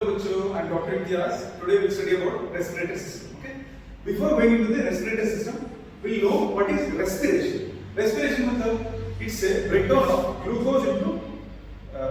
I'm Dr. Imtiaz. Today we'll study about respiratory system. Okay. Before going into the respiratory system, we'll know what is respiration. Respiration मतलब it's a breakdown of glucose into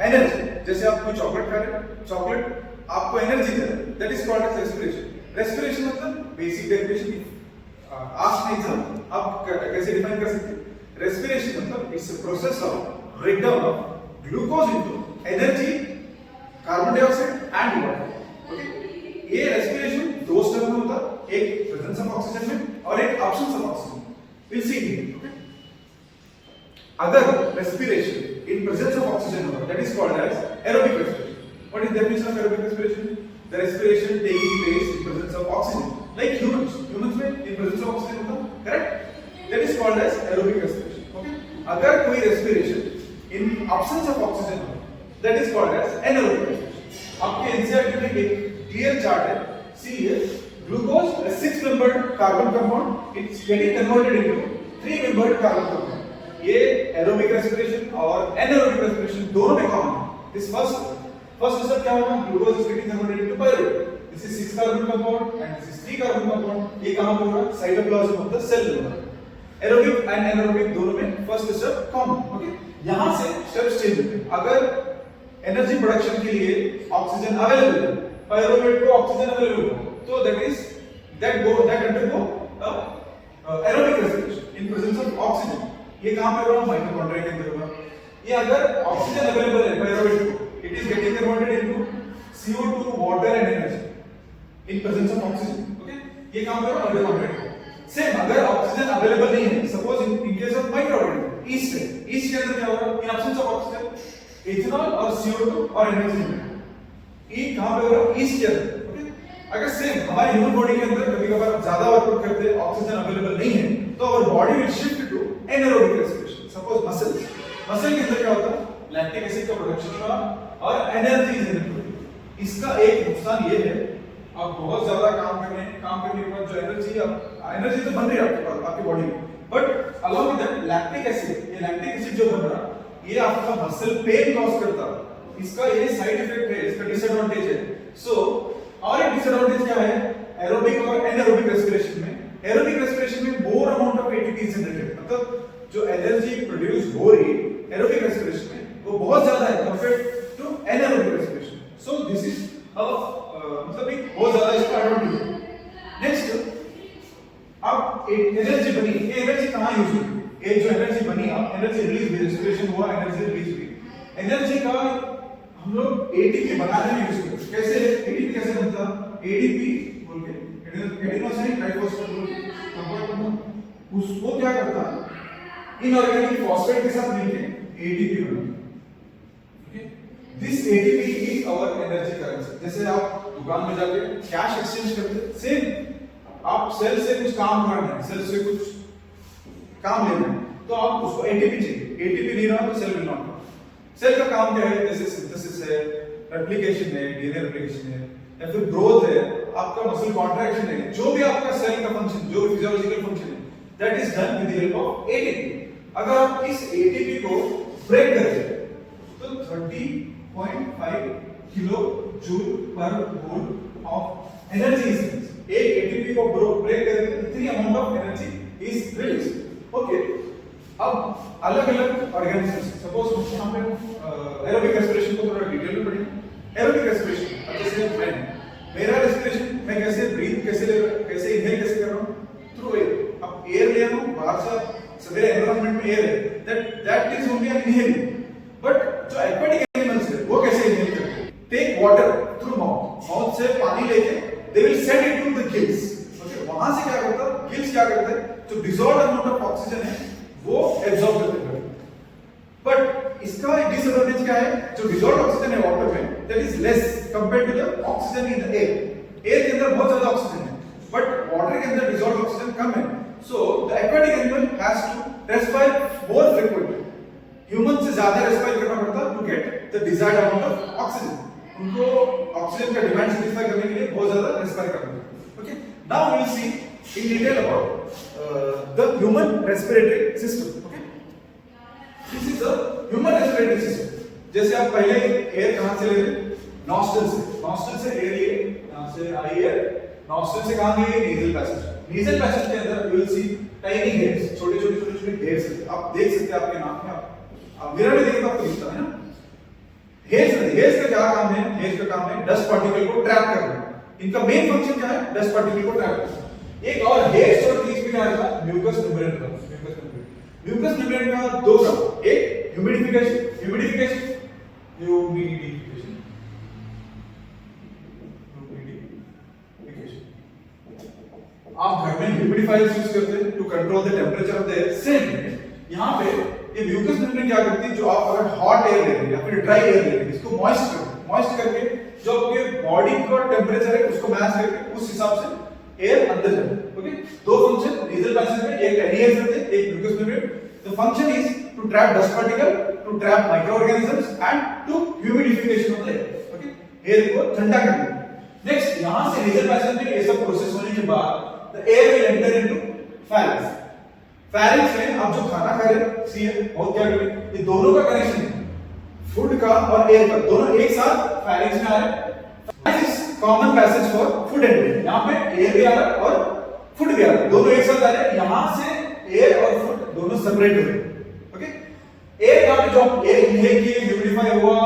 energy. जैसे आप कोई chocolate खा रहे हैं, chocolate आपको energy दे रहा है. That is called as respiration. Respiration मतलब basic definition. Ask an exam. आप कैसे define कर सकते हैं? Respiration मतलब it's a process of breakdown of glucose into energy, carbon dioxide and water. Okay, ये रेस्पिरेशन दो स्टेप में होता है, एक प्रेजेंस ऑफ ऑक्सीजन में और एक absence of oxygen. Will see it. Okay, अगर respiration in presence of oxygen होता that is called as aerobic respiration. What is definition of aerobic respiration? The respiration taking place in presence of oxygen, like humans में in presence of oxygen होता है, correct? That is called as aerobic respiration. Okay, अगर कोई respiration in absence of oxygen हो that is called as anaerobic respiration. आपके NCERT में एक clear chart है. See here, glucose a 6-membered carbon compound, it's getting converted into 3-membered carbon compound. ये aerobic respiration और anaerobic respiration दोनों में common है. This first step क्या होगा? Glucose is getting converted into pyruvate. This is 6 carbon compound and this is 3 carbon compound. ये कहाँ पे होगा? साइटोप्लाज्म ऑफ द सेल में होगा. Aerobic and anaerobic दोनों में first step कॉमन. ओके, यहाँ से स्टेप्स चेंज होते हैं. अगर एनर्जी प्रोडक्शन के लिए ऑक्सीजन अवेलेबल है, पायरुवेट को ऑक्सीजन अवेलेबल हो, तो that undergo aerobic respiration in presence of oxygen. ये कहां पे होगा? माइटोकॉन्ड्रिया के अंदर होगा. ये अगर ऑक्सीजन अवेलेबल है पायरुवेट को, it is getting converted into CO2 water and energy in presence of oxygen. Okay, ये कहां पे होगा? माइटोकॉन्ड्रिया. सेम अगर ऑक्सीजन अवेलेबल नहीं है, suppose in case of mitochondria, east के अंदर क्या होगा? इन एब्सेंस ऑफ ऑक्सीजन इथेनॉल और CO2 और एनर्जी में ये कहां पे होगा? ईस्ट के अंदर. ओके, अगर सेम हमारे ह्यूमन बॉडी के अंदर कभी-कभार ज्यादा वर्कआउट करते हैं, ऑक्सीजन अवेलेबल नहीं है, तो our body will shift to anaerobic respiration. Suppose muscle के अंदर क्या होता है? लैक्टिक एसिड का प्रोडक्शन होगा और एनर्जी जनरेट. इसका एक नुकसान ये है, आप बहुत ज्यादा काम करने के बाद जो एनर्जी तो बन रही है आपके पास, आपकी बॉडी में, but along with that lactic acid जो बन रहा है, ये आपका मसल पेन कॉज करता है. इसका ये साइड इफेक्ट है, इसका डिसएडवांटेज है. सो और एक डिसएडवांटेज क्या है? एरोबिक और एनारोबिक रेस्पिरेशन में, एरोबिक रेस्पिरेशन में more amount of ATP generated, मतलब जो एनर्जी प्रोड्यूस हो रही है एरोबिक रेस्पिरेशन में वो बहुत ज्यादा है compared to anaerobic respiration. So this is मतलब एक बहुत ज्यादा इसका एडवांटेज है. नेक्स्ट, अब एक एनर्जी बनी, ये एनर्जी कहां यूज होती है? ये जो एनर्जी बनी, अब एनर्जी रिलीज हुई, रेस्पिरेशन हुआ, एनर्जी रिलीज हुई. एनर्जी का हम लोग एटीपी बनाने में यूज करते हैं. कैसे? एटीपी कैसे बनता? एडीपी बोल के एडिनोसाइन ट्राइफॉस्फेट कंपाउंड, उसको क्या करता? इनऑर्गेनिक फॉस्फेट के साथ मिलके एटीपी बनाता. Okay, this ATP is our energy currency. जैसे आप दुकान में जाके कैश एक्सचेंज करते हैं, सेम आप सेल से कुछ काम करना है, सेल से कुछ काम लेना है, तो आप उसको एटीपी चाहिए. एटीपी नहीं रहा तो सेल विल नॉट. सेल का काम क्या है? जैसे सिंथेसिस है, रेप्लिकेशन है, डीएनए रेप्लिकेशन है, या फिर ग्रोथ है, आपका मसल कॉन्ट्रैक्शन है, जो भी आपका सेल का फंक्शन, जो फिजियोलॉजिकल फंक्शन है, that is done with the help of ATP. अगर आप इस एटीपी को ब्रेक करें तो 30.5 किलो जूल पर mole of energy is release. एक एटीपी को ब्रेक करके इतनी amount of energy is release. Okay, अब अलग-अलग ऑर्गेनिजम्स, सपोज हम यहाँ पे एरोबिक रेस्पिरेशन को थोड़ा डिटेल में पढ़ेंगे. एरोबिक रेस्पिरेशन, अब जैसे मेरा रेस्पिरेशन मैं कैसे ब्रीथ कैसे इनहेल कैसे कर रहा हूँ? Through air. अब एयर ले रहा हूँ बाहर से, मेरे एनवायरनमेंट में एयर है, that is only an inhaling. But जो एक्वाटिक एनिमल्स है वो कैसे इनहेल करते हैं? टेक वाटर थ्रू माउथ से पानी लेके they will send it to the gills. Okay, वहां से क्या करता है? गिल्स क्या करते हैं? जो डिसॉल्व्ड अमाउंट ऑफ ऑक्सीजन है वो एब्सॉर्ब करते हैं. बट इसका डिसएडवांटेज क्या है? जो डिसॉल्व्ड ऑक्सीजन है वाटर में, that is less compared to the oxygen in the air. Air के अंदर बहुत ज्यादा ऑक्सीजन है, बट वाटर के अंदर डिसॉल्व्ड ऑक्सीजन कम है. So the aquatic animal has to respire more frequently. Human से ज्यादा रेस्पायर करना पड़ता to get the desired amount of oxygen. उनको ऑक्सीजन का डिमांड सेटिस्फाई करने के लिए बहुत ज्यादा रेस्पायर करना पड़ता है. Okay, now we will see in detail about the human respiratory system. Okay, this is the human respiratory system. जैसे आप पहले एयर कहां से ले रहे? नॉस्ट्रल से एयर लिए, यहाँ से आई एयर, नॉस्ट्रल से कहाँ गई? Nasal passage. नेजल पैसेज के अंदर you will see tiny hairs, छोटे छोटे छोटे छोटे हेयर्स, आप देख सकते हैं आपके नाक में, आप मिरर में देखें तो आपको दिखता है ना। हेयर्स का क्या काम है? हेयर्स का काम है डस्ट पार्टिकल को ट्रैप करना। इनका मेन फंक्शन क्या है? डस्ट पार्टिकल को ट्रैप करना। एक और हेयर्स और ट्रीज में क्या रहता है? म्यूकस मेम्ब्रेन का। म्यूकस मेम्ब्रेन का दो काम, एक ह्यूमिडिफिकेशन आप घर में ह्यूमिडिफायर्स यूज करते हैं to control the temperature of the air. Same यहाँ पे ये म्यूकस मेम्ब्रेन क्या करती है, जो आप अगर हॉट एयर ले रहे हैं या फिर ड्राई एयर ले रहे हैं, इसको मॉइस्ट करके जो आपके बॉडी का टेंपरेचर है उसको मैच करके उस हिसाब से एयर अंदर जाए। ओके, दो फंक्शन नेजल पैसेज में, एक टेनियर्स रहते हैं, एक mucus membrane. The function is to trap dust particle, to trap micro organisms and to humidification of the air. Okay, air को ठंडा करना। नेक्स्ट, यहां से नेजल पैसेज में ये सब प्रोसेस होने के बाद the air will enter into pharynx. Pharynx में आप जो खाना खा रहे हैं, सी बहुत क्या करें, ये दोनों का कनेक्शन है, फूड का और एयर का, दोनों एक साथ फेरिंक्स में आ रहे हैं। This is common passage for food entry. यहां पे एयर भी आ रहा है और फूड भी आ रहा है, दोनों एक साथ आ रहे हैं। यहां से एयर और फूड दोनों सेपरेट हो रहे हैं। ओके, एयर का जो एयर इनहेल किए, ह्यूमिडिफाई हुआ,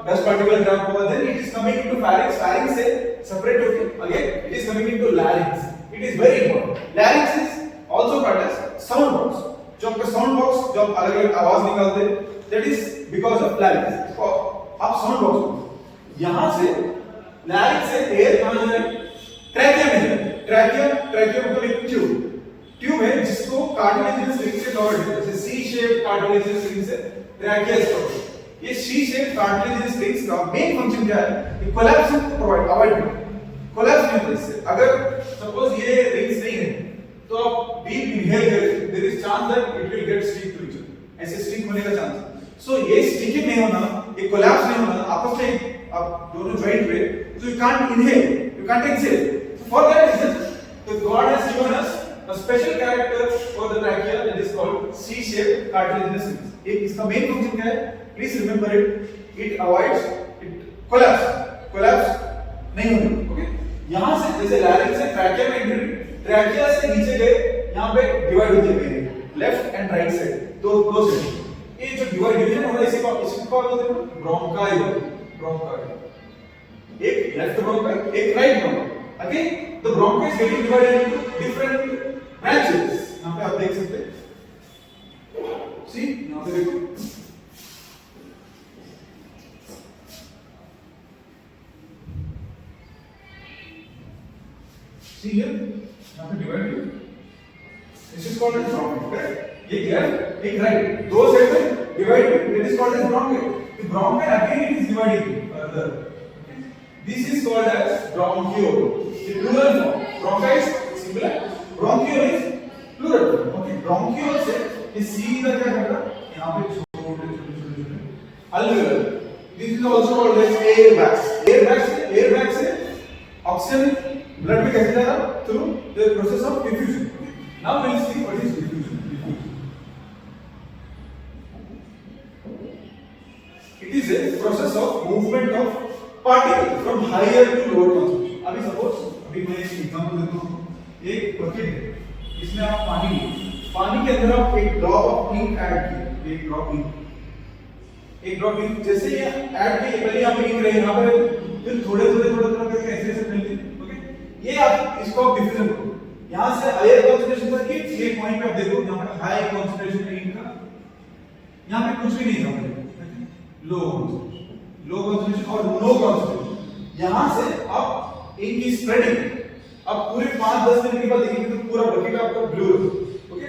डस्ट पार्टिकल ट्रैप हुआ, then it is coming into pharynx. Pharynx से सेपरेट होके again it is coming into larynx. It is very important. Larynx is also called as sound box. जो आपका sound box, जो आप अलग-अलग आवाज निकालते हैं, that is because of larynx. आप साउंड बॉक्स, यहां से लैरिंक्स से एयर कहां जाए? ट्रैकिया में जाए। ट्रैकिया मतलब एक ट्यूब है जिसको कार्टिलेजिनस रिंग से कवर्ड है, जैसे सी शेप कार्टिलेजिनस रिंग से ट्रैकिया से कवर्ड। ये सी शेप कार्टिलेजिनस रिंग्स का मेन फंक्शन क्या है? ये कोलैप्स प्रोवाइड अवॉइड करना। कोलैप्स नहीं होता इससे। अगर सपोज ये रिंग्स नहीं है तो आप डीप इनहेल करें, there is chance that it will get stick to each other, ऐसे स्टिक होने का चांस है। सो ये स्टिकिंग नहीं होना, ये कोलैप्स नहीं होना, आपस में आप दोनों जॉइंट पे, so you can't inhale, you can't exhale. So for that reason, the God has given us a special character for the trachea that is called C-shaped cartilaginous rings. एक इसका मेन फंक्शन क्या है? Please remember it. It avoids collapse नहीं होनी। Okay, यहाँ से जैसे larynx से ट्रैकिया में एंट्री, ट्रैकिया से नीचे गए, यहाँ पे डिवाइड होती है लेफ्ट एंड राइट साइड, दो साइड। ये जो डिवीजन हो रहा है इसी को बोलते हैं ब्रोंकाई। एक लेफ्ट ब्रोंकाई, एक right bronchi. Again the bronchi is getting divided into different branches. यहाँ पे आप देख सकते हैं, सी यहाँ पे देखो, सी हियर, यहाँ पे divide, this is called as bronchi, correct? ये लेफ्ट एक राइट, दो साइड में divide, it is called as bronchi. The bronchi again it is dividing further. Okay? This is called as bronchiole. The plural form. Bronchi is singular. Bronchiole is plural form. Okay? Bronchiole से ये सीधा क्या करता? यहाँ पे छोटे alveolar. This is also called as air bags. Air bags से oxygen blood में कैसे जाएगा? Through the process of diffusion. Okay? Now we will see what is diffusion. It is a process of movement of particles from higher to lower concentration. अभी suppose मैं एक example देता हूँ, एक बकेट है, इसमें आप पानी के अंदर आप एक ड्रॉप ऑफ इंक ऐड किए, एक ड्रॉप इंक जैसे ये ऐड किए, पहले यहाँ पे इंक रहे, यहाँ पे फिर थोड़े करके ऐसे मिलते हैं। ओके, ये आप इसको आप डिफ्यूजन करो, यहाँ से हायर कंसंट्रेशन तक एक पॉइंट पे आप देखो, यहाँ पे हाई कंसंट्रेशन है इंक का, यहाँ पे कुछ भी नहीं था, लो कंसंट्रेशन और नो कंसंट्रेशन। यहां से आप इनकी स्प्रेडिंग, अब पूरे 5-10 मिनट के बाद देखेंगे तो पूरा बकेट आपका ब्लू है। ओके,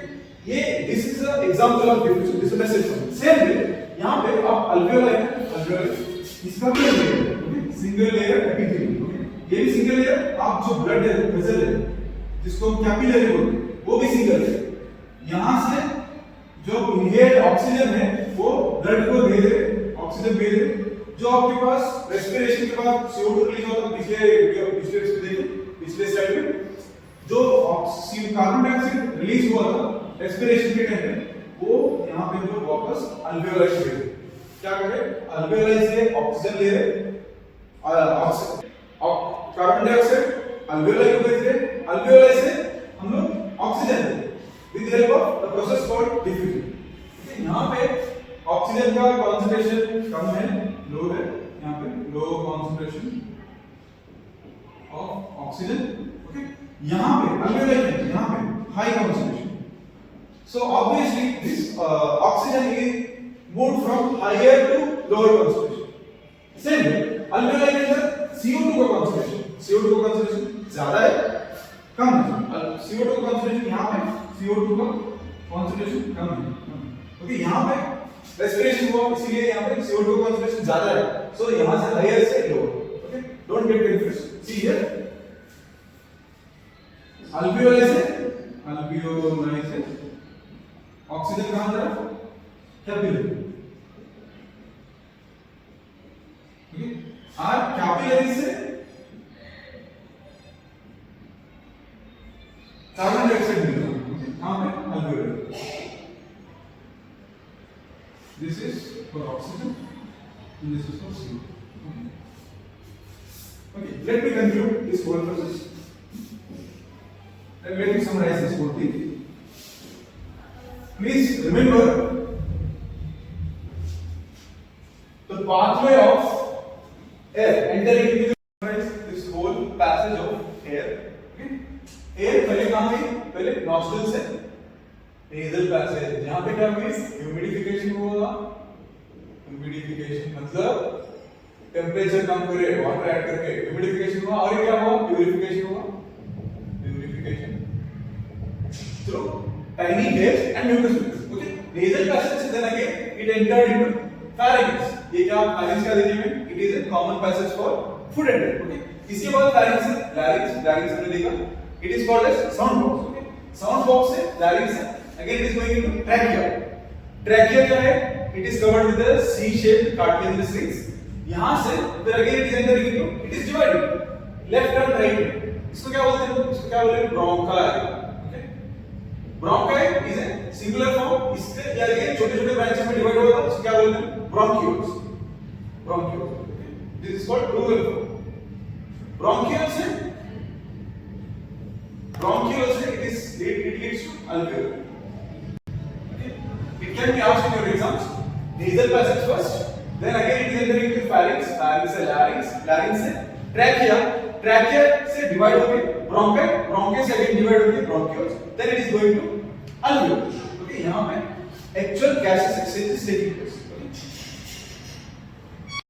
ये this is a example of diffusion, this is message. Same way यहां पे आप अल्वेओलाई इसका भी सिंगल लेयर एपिथेलियम। ओके, ये भी सिंगल लेयर, आप जो ब्लड है वेसल है जिसको हम कैपिलरी बोलते हैं, वो भी सिंगल है। यहां से जो इनहेल्ड ऑक्सीजन है वो ब्लड को दे दे, ऑक्सीजन भेज रहे, जो आपके पास रेस्पिरेशन के बाद CO2 रिलीज होता है, पिछले स्लाइड में जो कार्बन डाइऑक्साइड रिलीज हुआ था रेस्पिरेशन के टाइम में, वो यहाँ पे जो वापस अल्वेओलाई से क्या कर रहे, अल्वेओलाई से ऑक्सीजन ले रहे कार्बन डाइऑक्साइड अल्वेओलाई को भेजते हैं, अल्वेओलाई से हम लोग ऑक्सीजन देते हैं with help of the process called diffusion. यहाँ पे ऑक्सीजन का कॉन्सेंट्रेशन कम है, लो है, यहाँ पे low concentration of oxygen. Okay, यहाँ पे अल्वेओलाई में यहाँ पे high concentration. So obviously this oxygen is moved from higher to lower concentration. Same way alveoli के अंदर CO2 का concentration ज्यादा है कम है? CO2 का concentration यहाँ पे CO2 का concentration कम है। ओके, यहाँ पे respiration हुआ इसीलिए यहाँ पे CO2 का concentration ज्यादा है। So यहाँ से higher से lower। Okay, don't get confused. See here alveoli से ऑक्सीजन कहां जा रहा है? कैपिलरी। ठीक है, और कैपिलरी से कार्बन डाइऑक्साइड मिल रहा है कहां पे? Alveoli. This is for oxygen and this is for CO2। Okay, let me conclude this whole process. Let me summarize this whole thing. Please remember the pathway of air entering into this whole passage of air. Okay? Air पहले कहाँ गई? पहले nostril से nasal passage, जहाँ पे क्या हुई? Humidification हुआ। Humidification मतलब टेम्परेचर कम करे, वाटर ऐड करके humidification हुआ, और क्या हुआ? Purification हुआ। Purification through tiny hairs and mucous membranes. Okay, nasal passage से then again it entered into pharynx. ये क्या pharynx का देखिए में? It is a common passage for food and air. Okay, इसके बाद pharynx से larynx हमने देखा. It is called as sound box. Okay, sound box से larynx से again it is going into trachea. Trachea क्या है? It is covered with the C-shaped cartilaginous rings. यहाँ से फिर again it is entering into, it is divided left and right. इसको क्या बोलते हैं? इसको क्या बोलते हैं? Bronchi. Bronchi is a singular form, इसके या अगेन छोटे-छोटे ब्रांचेस में डिवाइड होता है, इसको क्या बोलते हैं? Bronchioles. This is called plural form. Bronchioles से it leads to alveoli. Okay, it can be asked in your exams. Nasal passage first, then again it is entering into pharynx से larynx से trachea से divide होके bronchi से again divide होके bronchioles, then it is going to alveoli. Okay, यहाँ पे actual gaseous exchange is taking place.